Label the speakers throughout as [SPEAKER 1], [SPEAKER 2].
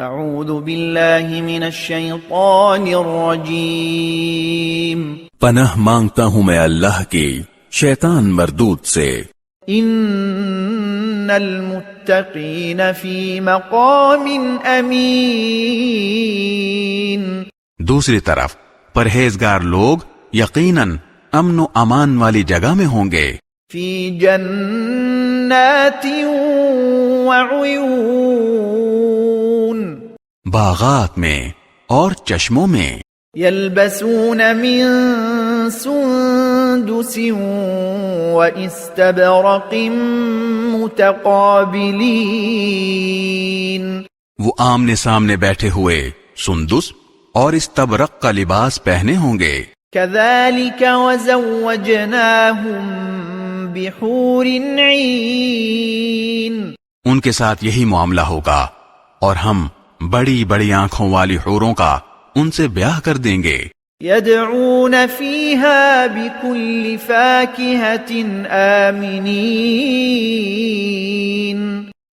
[SPEAKER 1] اعوذ باللہ من الشیطان الرجیم
[SPEAKER 2] پناہ مانگتا ہوں میں اللہ کی شیطان مردود سے۔
[SPEAKER 1] ان المتقین فی مقام امین،
[SPEAKER 2] دوسری طرف پرہیزگار لوگ یقیناً امن و امان والی جگہ میں ہوں گے،
[SPEAKER 1] فی جنات وعیون،
[SPEAKER 2] باغات میں اور چشموں میں،
[SPEAKER 1] یلبسون من سندس واستبرق متقابلین،
[SPEAKER 2] وہ آمنے سامنے بیٹھے ہوئے سندس اور استبرق کا لباس پہنے ہوں گے۔
[SPEAKER 1] كذلك وزوجناهم بحور عین،
[SPEAKER 2] ان کے ساتھ یہی معاملہ ہوگا اور ہم بڑی بڑی آنکھوں والی حوروں کا ان سے بیاہ کر دیں گے۔
[SPEAKER 1] يدعون فيها بكل فاكهة آمنين،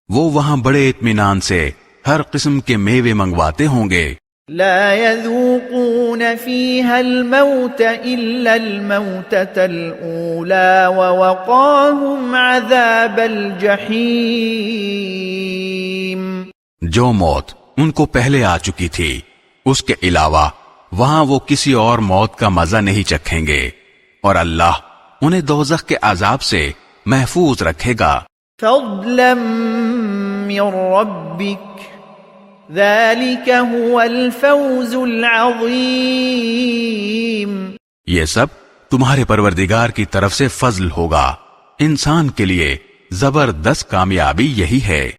[SPEAKER 2] وہ وہاں بڑے اطمینان سے ہر قسم کے میوے منگواتے ہوں گے۔
[SPEAKER 1] لا يذوقون فيها الموت إلا الموتة الأولى ووقاهم عذاب الجحيم،
[SPEAKER 2] جو موت ان کو پہلے آ چکی تھی اس کے علاوہ وہاں وہ کسی اور موت کا مزہ نہیں چکھیں گے، اور اللہ انہیں دوزخ کے عذاب سے محفوظ رکھے گا۔
[SPEAKER 1] فضلا من ربك ذلك هو الفوز العظیم،
[SPEAKER 2] یہ سب تمہارے پروردگار کی طرف سے فضل ہوگا، انسان کے لیے زبردست کامیابی یہی ہے۔